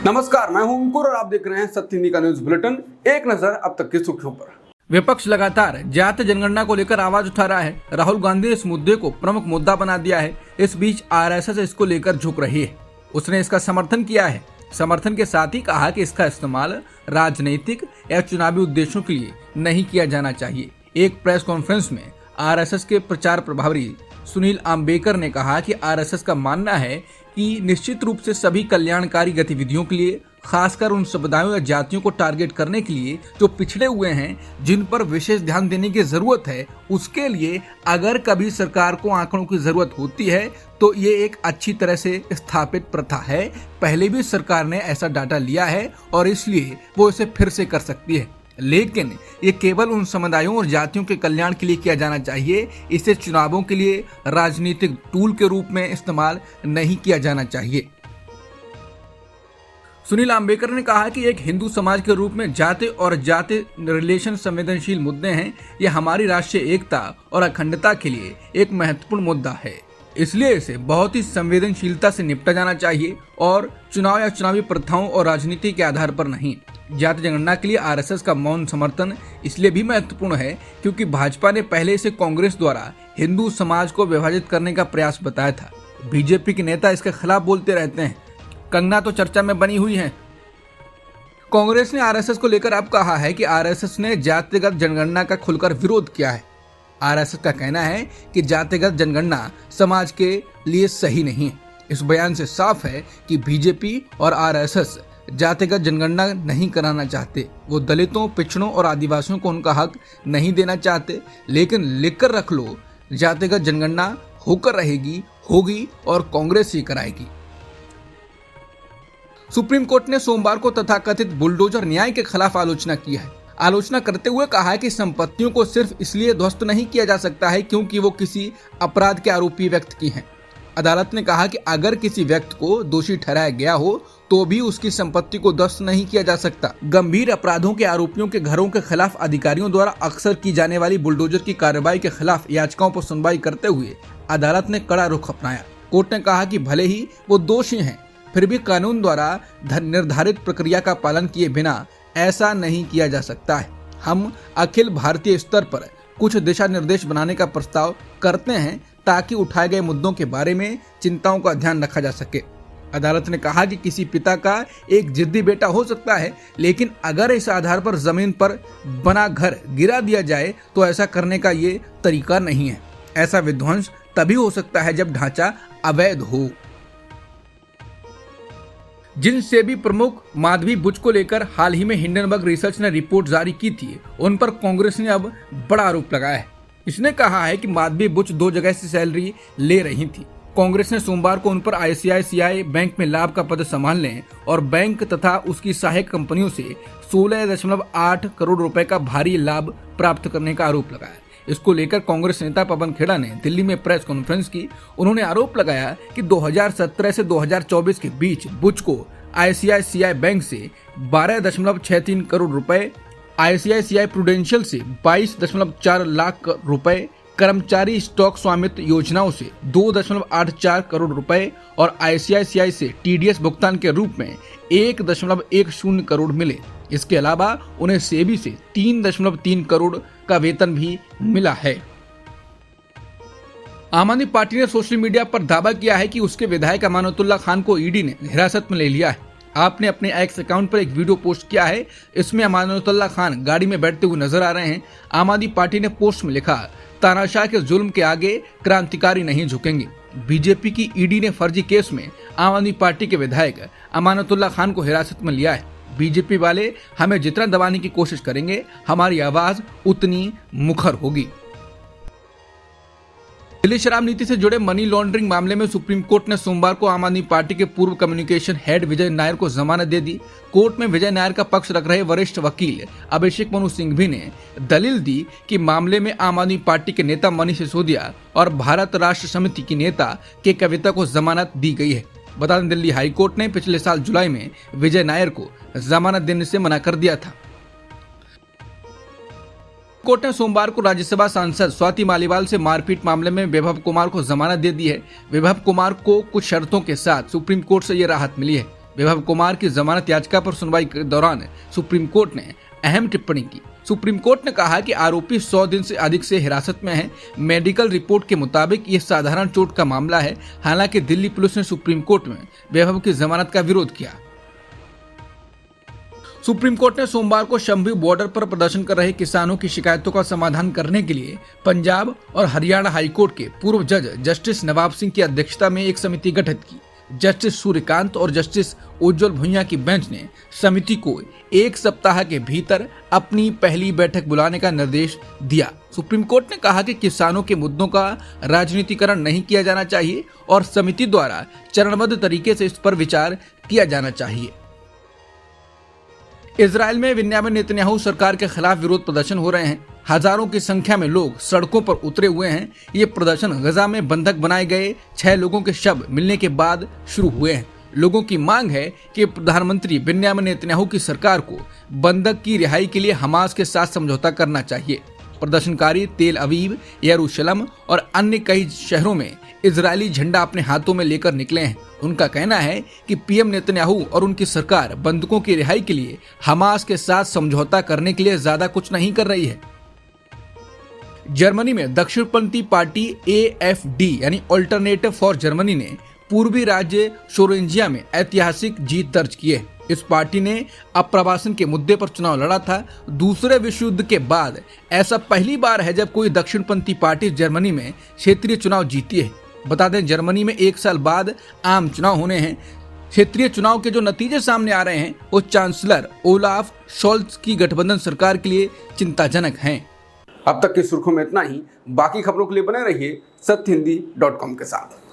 नमस्कार, मैं हूं अंकुर और आप देख रहे हैं सत्य हिंदी का न्यूज बुलेटिन। एक नजर अब तक की सुर्खियों पर। विपक्ष लगातार जातीय जनगणना को लेकर आवाज उठा रहा है। राहुल गांधी ने इस मुद्दे को प्रमुख मुद्दा बना दिया है। इस बीच आरएसएस इसको लेकर झुक रही है। उसने इसका समर्थन किया है। समर्थन के साथ ही कहा कि इसका इस्तेमाल राजनीतिक या चुनावी उद्देश्यों के लिए नहीं किया जाना चाहिए। एक प्रेस कॉन्फ्रेंस में आरएसएस के प्रचार प्रभारी सुनील आम्बेकर ने कहा कि आरएसएस का मानना है कि निश्चित रूप से सभी कल्याणकारी गतिविधियों के लिए, खासकर उन समुदायों या जातियों को टारगेट करने के लिए जो पिछड़े हुए हैं, जिन पर विशेष ध्यान देने की जरूरत है, उसके लिए अगर कभी सरकार को आंकड़ों की जरूरत होती है तो ये एक अच्छी तरह से स्थापित प्रथा है। पहले भी सरकार ने ऐसा डाटा लिया है और इसलिए वो इसे फिर से कर सकती है, लेकिन ये केवल उन समुदायों और जातियों के कल्याण के लिए किया जाना चाहिए। इसे चुनावों के लिए राजनीतिक टूल के रूप में इस्तेमाल नहीं किया जाना चाहिए। सुनील आम्बेकर ने कहा कि एक हिंदू समाज के रूप में जाति और जाति रिलेशन संवेदनशील मुद्दे हैं। ये हमारी राष्ट्रीय एकता और अखंडता के लिए एक महत्वपूर्ण मुद्दा है, इसलिए इसे बहुत ही संवेदनशीलता से निपटा जाना चाहिए और चुनाव या चुनावी प्रथाओं और राजनीति के आधार पर नहीं। जाति जनगणना के लिए आरएसएस का मौन समर्थन इसलिए भी महत्वपूर्ण है क्योंकि भाजपा ने पहले इसे कांग्रेस द्वारा हिंदू समाज को विभाजित करने का प्रयास बताया था। बीजेपी के नेता इसके खिलाफ बोलते रहते हैं। कंगना तो चर्चा में बनी हुई है। कांग्रेस ने आरएसएस को लेकर अब कहा है कि आरएसएस ने जातिगत जनगणना का खुलकर विरोध किया है। आरएसएस का कहना है कि जातिगत जनगणना समाज के लिए सही नहीं है। इस बयान से साफ है कि बीजेपी और आरएसएस जातिगत जनगणना नहीं कराना चाहते। वो दलितों, पिछड़ों और आदिवासियों को उनका हक नहीं देना चाहते, लेकिन लिखकर रख लो, जातिगत जनगणना होकर रहेगी, होगी और कांग्रेस ही कराएगी। सुप्रीम कोर्ट ने सोमवार को तथाकथित बुलडोजर न्याय के खिलाफ आलोचना की है। आलोचना करते हुए कहा है कि संपत्तियों को सिर्फ इसलिए ध्वस्त नहीं किया जा सकता है क्योंकि वो किसी अपराध के आरोपी व्यक्ति की हैं। अदालत ने कहा कि अगर किसी व्यक्ति को दोषी ठहराया गया हो तो भी उसकी संपत्ति को ध्वस्त नहीं किया जा सकता। गंभीर अपराधों के आरोपियों के घरों के खिलाफ अधिकारियों द्वारा अक्सर की जाने वाली बुलडोजर की कार्रवाई के खिलाफ याचिकाओं पर सुनवाई करते हुए अदालत ने कड़ा रुख अपनाया। कोर्ट ने कहा कि भले ही वो दोषी हैं, फिर भी कानून द्वारा निर्धारित प्रक्रिया का पालन किए बिना ऐसा नहीं किया जा सकता है। हम अखिल भारतीय स्तर पर कुछ दिशा निर्देश बनाने का प्रस्ताव करते हैं ताकि उठाए गए मुद्दों के बारे में चिंताओं का ध्यान रखा जा सके। अदालत ने कहा कि किसी पिता का एक जिद्दी बेटा हो सकता है, लेकिन अगर इस आधार पर जमीन पर बना घर गिरा दिया जाए तो ऐसा करने का ये तरीका नहीं है। ऐसा विध्वंस तभी हो सकता है जब ढांचा अवैध हो। जिनसे भी प्रमुख माधवी बुच को लेकर हाल ही में हिंडनबर्ग रिसर्च ने रिपोर्ट जारी की थी, उन पर कांग्रेस ने अब बड़ा आरोप लगाया है। इसने कहा है कि माधवी बुच 2 जगह से सैलरी ले रही थी। कांग्रेस ने सोमवार को उन पर आईसीआईसीआई बैंक में लाभ का पद संभालने और बैंक तथा उसकी सहायक कंपनियों से 16.8 करोड़ रुपए का भारी लाभ प्राप्त करने का आरोप लगाया। इसको लेकर कांग्रेस नेता पवन खेड़ा ने दिल्ली में प्रेस कॉन्फ्रेंस की। उन्होंने आरोप लगाया कि 2017 से 2024 के बीच बुच को आईसीआईसीआई बैंक से 12.63 करोड़ रुपए, आईसीआईसीआई प्रूडेंशियल से 22.4 लाख रुपए, कर्मचारी स्टॉक स्वामित्व योजनाओं से 2.84 करोड़ रुपए और आईसीआईसीआई से टीडीएस भुगतान के रूप में 1.10 करोड़ मिले। इसके अलावा उन्हें सेबी से 3.3 करोड़ का वेतन भी मिला है। आम आदमी पार्टी ने सोशल मीडिया पर दावा किया है कि उसके विधायक अमानतुल्लाह खान को ईडी ने हिरासत में ले लिया है। आपने अपने एक्स अकाउंट पर एक वीडियो पोस्ट किया है। इसमें अमानतुल्लाह खान गाड़ी में बैठते हुए नजर आ रहे हैं। आम आदमी पार्टी ने पोस्ट में लिखा, तानाशाह के जुल्म के आगे क्रांतिकारी नहीं झुकेंगे। बीजेपी की ईडी ने फर्जी केस में आम आदमी पार्टी के विधायक अमानतुल्लाह खान को हिरासत में लिया है। बीजेपी वाले हमें जितना दबाने की कोशिश करेंगे, हमारी आवाज उतनी मुखर होगी। दिल्ली शराब नीति से जुड़े मनी लॉन्ड्रिंग मामले में सुप्रीम कोर्ट ने सोमवार को आम आदमी पार्टी के पूर्व कम्युनिकेशन हेड विजय नायर को जमानत दे दी। कोर्ट में विजय नायर का पक्ष रख रहे वरिष्ठ वकील अभिषेक मनु सिंघवी ने दलील दी कि मामले में आम आदमी पार्टी के नेता मनीष सिसोदिया और भारत राष्ट्र समिति की नेता के कविता को जमानत दी गई है। बता दें, दिल्ली हाई कोर्ट ने पिछले साल जुलाई में विजय नायर को जमानत देने से मना कर दिया था। कोर्ट ने सोमवार को राज्यसभा सांसद स्वाति मालीवाल से मारपीट मामले में वैभव कुमार को जमानत दे दी है। वैभव कुमार को कुछ शर्तों के साथ सुप्रीम कोर्ट से यह राहत मिली है। वैभव कुमार की जमानत याचिका पर सुनवाई के दौरान सुप्रीम कोर्ट ने अहम टिप्पणी की। सुप्रीम कोर्ट ने कहा कि आरोपी 100 दिन से अधिक से हिरासत में है। मेडिकल रिपोर्ट के मुताबिक ये साधारण चोट का मामला है। हालांकि दिल्ली पुलिस ने सुप्रीम कोर्ट में वैभव की जमानत का विरोध किया। सुप्रीम कोर्ट ने सोमवार को शंभू बॉर्डर पर प्रदर्शन कर रहे किसानों की शिकायतों का समाधान करने के लिए पंजाब और हरियाणा हाईकोर्ट के पूर्व जज जस्टिस नवाब सिंह की अध्यक्षता में एक समिति गठित की। जस्टिस सूर्यकांत और जस्टिस उज्जवल भुइयां की बेंच ने समिति को 1 सप्ताह के भीतर अपनी पहली बैठक बुलाने का निर्देश दिया। सुप्रीम कोर्ट ने कहा कि किसानों के मुद्दों का राजनीतिकरण नहीं किया जाना चाहिए और समिति द्वारा चरणबद्ध तरीके से इस पर विचार किया जाना चाहिए। इजराइल में बेंजामिन नेतन्याहू सरकार के खिलाफ विरोध प्रदर्शन हो रहे हैं। हजारों की संख्या में लोग सड़कों पर उतरे हुए हैं। ये प्रदर्शन गजा में बंधक बनाए गए 6 लोगों के शव मिलने के बाद शुरू हुए हैं। लोगों की मांग है कि प्रधानमंत्री बेंजामिन नेतन्याहू की सरकार को बंधक की रिहाई के लिए हमास के साथ समझौता करना चाहिए। प्रदर्शनकारी तेल अवीव, यरूशलेम और अन्य कई शहरों में इजरायली झंडा अपने हाथों में लेकर निकले हैं। उनका कहना है कि पीएम नेतन्याहू और उनकी सरकार बंधकों की रिहाई के लिए हमास के साथ समझौता करने के लिए ज्यादा कुछ नहीं कर रही है। जर्मनी में दक्षिणपंथी पार्टी AfD यानी अल्टरनेटिव फॉर जर्मनी ने पूर्वी राज्य थुरिंगिया में ऐतिहासिक जीत दर्ज की है। इस पार्टी ने अप्रवासन के मुद्दे पर चुनाव लड़ा था। दूसरे विश्व युद्ध के बाद ऐसा पहली बार है जब कोई दक्षिणपंथी पार्टी जर्मनी में क्षेत्रीय चुनाव जीती है। बता दें, जर्मनी में 1 साल बाद आम चुनाव होने हैं। क्षेत्रीय चुनाव के जो नतीजे सामने आ रहे हैं वो चांसलर ओलाफ शोल्ज की गठबंधन सरकार के लिए चिंताजनक हैं। अब तक की सुर्खियों में इतना ही। बाकी खबरों के लिए बने रहिए सत्यहिंदी.com के साथ।